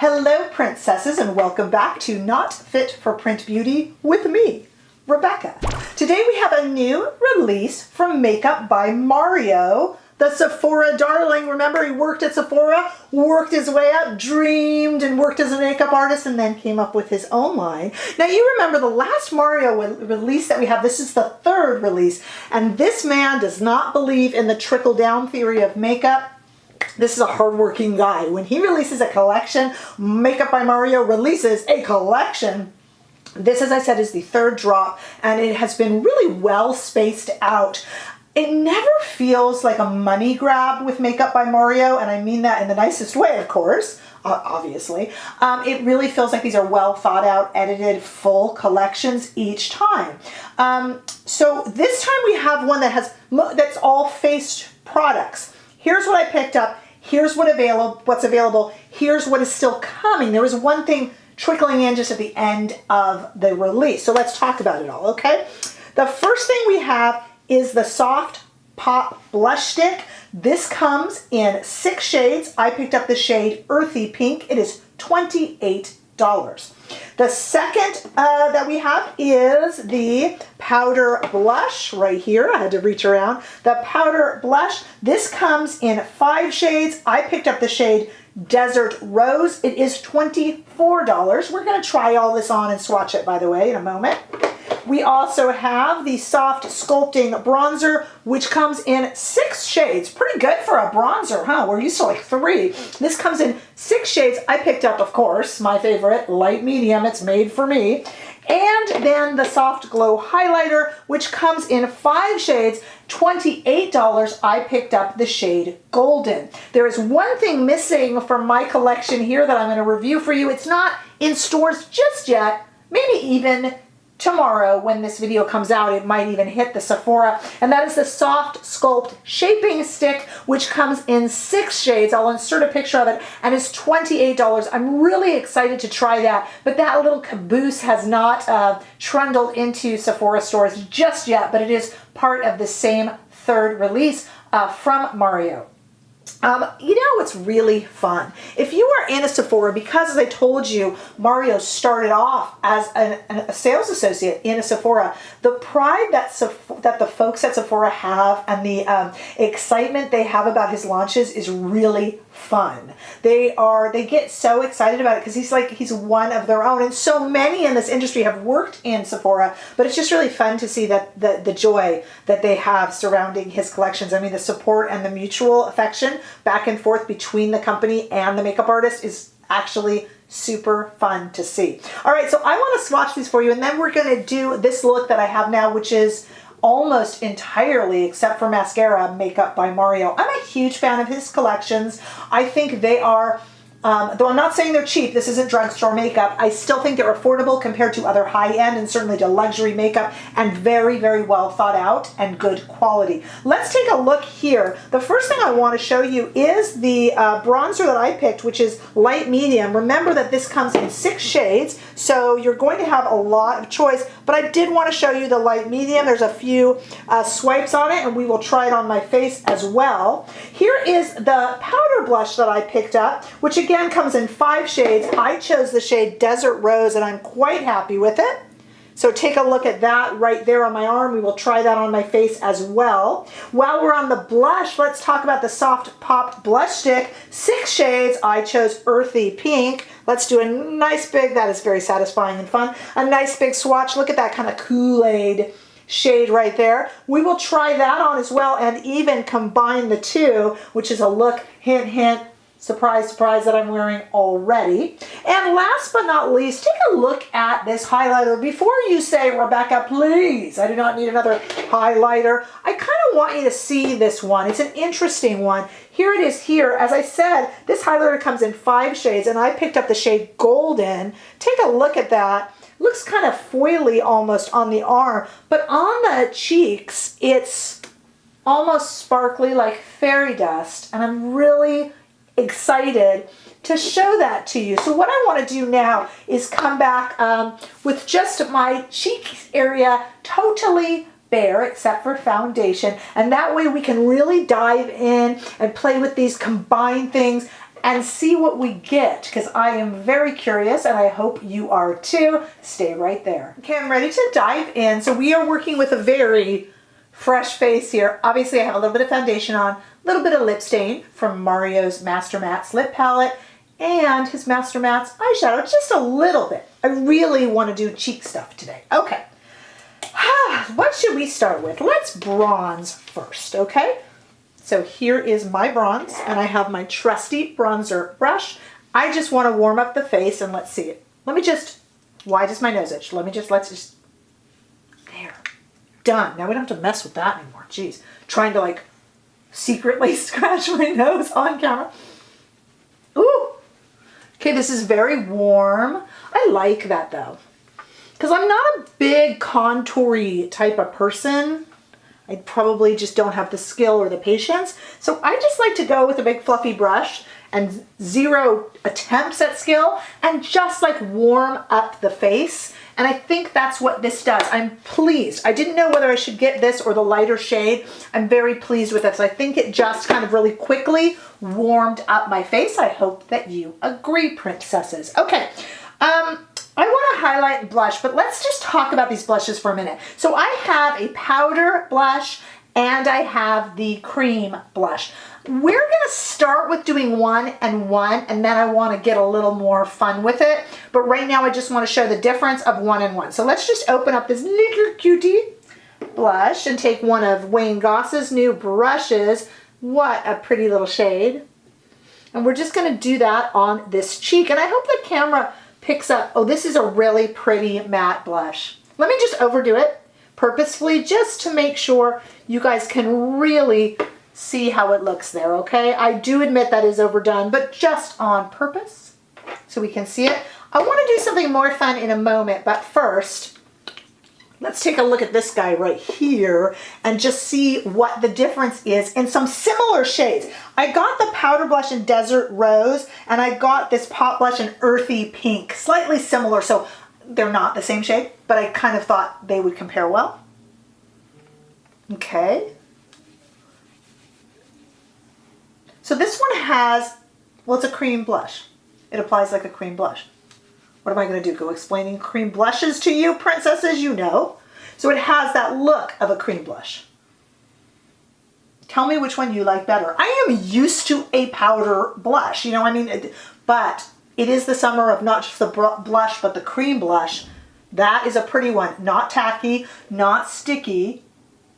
Hello, princesses, and welcome back to Not Fit for Print Beauty with me, Rebecca. Today we have a new release from Makeup by Mario, the Sephora darling. Remember, he worked at Sephora, worked his way up, dreamed and worked as a makeup artist, and then came up with his own line. Now, you remember the last Mario release that we have. This is the third release, and this man does not believe in the trickle-down theory of makeup. This is a hardworking guy. When he releases a collection, Makeup by Mario releases a collection. This, as I said, is the third drop, and it has been really well spaced out. It never feels like a money grab with Makeup by Mario, and I mean that in the nicest way, of course, obviously. It really feels like these are well thought out, edited, full collections each time. So this time we have one that's all faced products. Here's what I picked up. Here's what's available. Here's what is still coming. There was one thing trickling in just at the end of the release. So let's talk about it all, okay? The first thing we have is the Soft Pop Blush Stick. This comes in 6 shades. I picked up the shade Earthy Pink. It is $28. The second that we have is the Powder Blush right here. I had to reach around. The Powder Blush. This comes in 5 shades. I picked up the shade Desert Rose. It is $24. We're going to try all this on and swatch it, by the way, in a moment. We also have the Soft Sculpting Bronzer, which comes in 6 shades. Pretty good for a bronzer, huh? We're used to like 3. This comes in 6 shades. I picked up, of course, my favorite, light medium. It's made for me. And then the Soft Glow Highlighter, which comes in 5 shades, $28. I picked up the shade Golden. There is one thing missing from my collection here that I'm going to review for you. It's not in stores just yet, maybe even tomorrow when this video comes out. It might even hit the Sephora, and that is the Soft Sculpt Shaping Stick, which comes in 6 shades. I'll insert a picture of it, and it's $28. I'm really excited to try that, but that little caboose has not trundled into Sephora stores just yet, but it is part of the same third release from Mario. You know what's really fun? If you are in a Sephora, because as I told you, Mario started off as a sales associate in a Sephora, the pride that the folks at Sephora have and the excitement they have about his launches is really fun. They get so excited about it because he's one of their own, and so many in this industry have worked in Sephora, but it's just really fun to see that the joy that they have surrounding his collections. I mean, the support and the mutual affection back and forth between the company and the makeup artist is actually super fun to see. All right, so I want to swatch these for you, and then we're going to do this look that I have now, which is almost entirely, except for mascara, Makeup by Mario. I'm a huge fan of his collections. I think they are, though I'm not saying they're cheap, this isn't drugstore makeup, I still think they're affordable compared to other high-end and certainly to luxury makeup, and very, very well thought out and good quality. Let's take a look here. The first thing I want to show you is the bronzer that I picked, which is light medium. Remember that this comes in 6 shades, so you're going to have a lot of choice, but I did want to show you the light medium. There's a few swipes on it, and we will try it on my face as well. Here is the powder blush that I picked up, which again comes in 5 shades. I chose the shade Desert Rose, and I'm quite happy with it. So take a look at that right there on my arm. We will try that on my face as well. While we're on the blush, let's talk about the Soft Pop Blush Stick. 6 shades. I chose Earthy Pink. Let's do a nice big, that is very satisfying and fun, a nice big swatch. Look at that kind of Kool-Aid shade right there. We will try that on as well and even combine the two, which is a look, hint, hint, surprise, surprise, that I'm wearing already. And last but not least, take a look at this highlighter. Before you say, Rebecca, please, I do not need another highlighter, I kind of want you to see this one. It's an interesting one. Here it is here. As I said, this highlighter comes in 5 shades, and I picked up the shade Golden. Take a look at that. Looks kind of foily almost on the arm, but on the cheeks, it's almost sparkly like fairy dust, and I'm really excited to show that to you. So what I want to do now is come back with just my cheek area totally bare except for foundation, and that way we can really dive in and play with these combined things and see what we get, because I am very curious and I hope you are too. Stay right there. Okay, I'm ready to dive in. So we are working with a very fresh face here. Obviously I have a little bit of foundation on, a little bit of lip stain from Mario's Master Mattes lip palette and his Master Mattes eyeshadow, just a little bit. I really want to do cheek stuff today. Okay, what should we start with? Let's bronze first, okay? So here is my bronze, and I have my trusty bronzer brush. I just want to warm up the face, and let's see it. Let me just, why does my nose itch? Let's just, there, done. Now we don't have to mess with that anymore. Jeez, trying to like secretly scratch my nose on camera. Ooh, okay, this is very warm. I like that though, because I'm not a big contoury type of person. I probably just don't have the skill or the patience. So I just like to go with a big fluffy brush and zero attempts at skill and just like warm up the face. And I think that's what this does. I'm pleased. I didn't know whether I should get this or the lighter shade. I'm very pleased with it. So I think it just kind of really quickly warmed up my face. I hope that you agree, princesses. Okay. I want to highlight and blush, but let's just talk about these blushes for a minute. So I have a powder blush and I have the cream blush. We're going to start with doing one, and then I want to get a little more fun with it. But right now I just want to show the difference of one and one. So let's just open up this little cutie blush and take one of Wayne Goss's new brushes. What a pretty little shade. And we're just going to do that on this cheek. And I hope the camera picks up, oh, this is a really pretty matte blush. Let me just overdo it purposefully just to make sure you guys can really see how it looks there, okay? I do admit that is overdone, but just on purpose so we can see it. I want to do something more fun in a moment, but first, let's take a look at this guy right here and just see what the difference is in some similar shades. I got the powder blush in Desert Rose and I got this pot blush in Earthy Pink, slightly similar, so they're not the same shade, but I kind of thought they would compare well. Okay. So this one has, well, it's a cream blush. It applies like a cream blush. What am I going to do? Go explaining cream blushes to you, princesses? You know. So it has that look of a cream blush. Tell me which one you like better. I am used to a powder blush, you know, I mean, but it is the summer of not just the blush, but the cream blush. That is a pretty one. Not tacky, not sticky.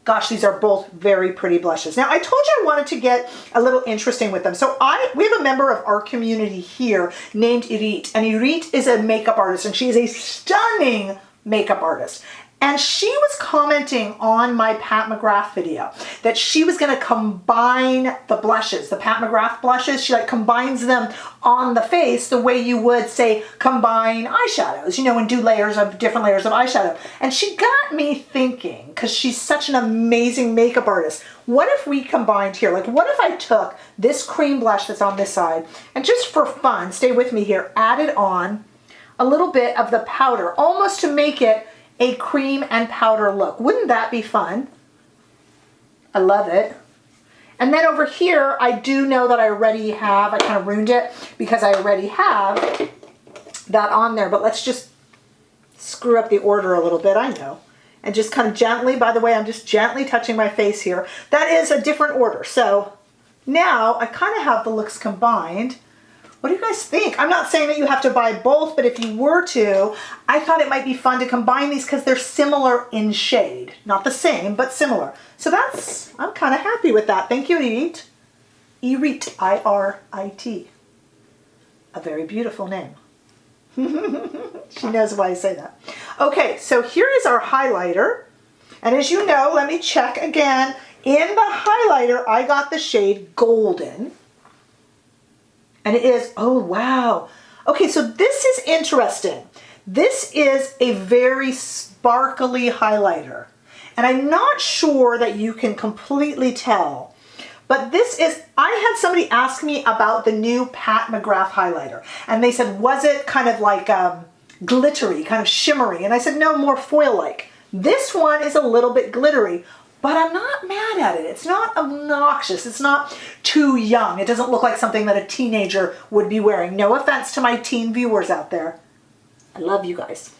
Gosh, these are both very pretty blushes. Now, I told you I wanted to get a little interesting with them. So we have a member of our community here named Irit, and Irit is a makeup artist, and she is a stunning makeup artist. And she was commenting on my Pat McGrath video that she was going to combine the blushes, the Pat McGrath blushes. She like combines them on the face the way you would say combine eyeshadows, you know, and do different layers of eyeshadow. And she got me thinking, because she's such an amazing makeup artist, what if we combined here? Like, what if I took this cream blush that's on this side and just for fun, stay with me here, added on a little bit of the powder, almost to make it a cream and powder look. Wouldn't that be fun? I love it. And then over here, I do know that I already have, I kind of ruined it because I already have that on there, but let's just screw up the order a little bit, I know. And just kind of gently, by the way, I'm just gently touching my face here. That is a different order. So now I kind of have the looks combined. What do you guys think? I'm not saying that you have to buy both, but if you were to, I thought it might be fun to combine these because they're similar in shade. Not the same, but similar. So I'm kind of happy with that. Thank you, Irit. Irit, I-R-I-T. A very beautiful name. She knows why I say that. Okay, so here is our highlighter. And as you know, let me check again. In the highlighter, I got the shade Golden. And it is, oh wow. Okay, so this is interesting. This is a very sparkly highlighter. And I'm not sure that you can completely tell. But this is, I had somebody ask me about the new Pat McGrath highlighter. And they said, was it kind of like glittery, kind of shimmery? And I said, no, more foil-like. This one is a little bit glittery. but I'm not mad at it. It's not obnoxious. It's not too young. It doesn't look like something that a teenager would be wearing. No offense to my teen viewers out there. I love you guys.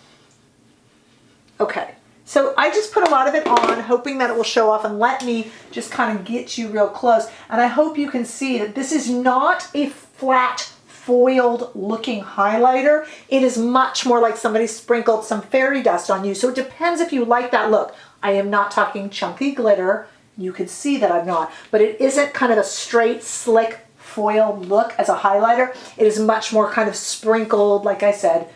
Okay, so I just put a lot of it on, hoping that it will show off, and let me just kind of get you real close. And I hope you can see that this is not a flat foiled looking highlighter. It is much more like somebody sprinkled some fairy dust on you. So it depends if you like that look. I am not talking chunky glitter. You can see that I'm not, but it isn't kind of a straight, slick foiled look as a highlighter. It is much more kind of sprinkled, like I said,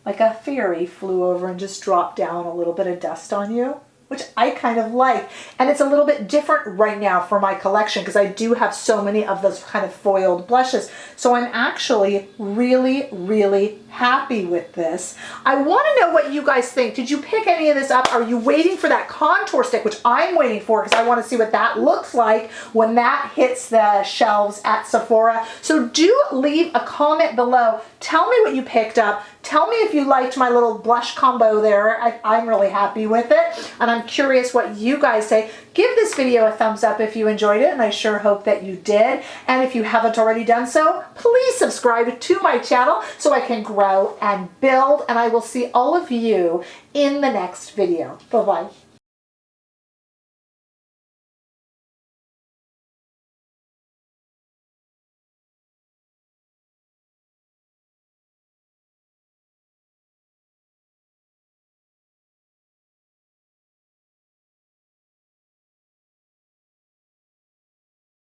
like a fairy flew over and just dropped down a little bit of dust on you, which I kind of like. And it's a little bit different right now for my collection because I do have so many of those kind of foiled blushes. So I'm actually really, really happy with this. I want to know what you guys think. Did you pick any of this up? Are you waiting for that contour stick, which I'm waiting for because I want to see what that looks like when that hits the shelves at Sephora? So do leave a comment below. Tell me what you picked up. Tell me if you liked my little blush combo there. I'm really happy with it, and I'm curious what you guys say. Give this video a thumbs up if you enjoyed it, and I sure hope that you did. And if you haven't already done so, please subscribe to my channel so I can grow and build, and I will see all of you in the next video. Bye-bye.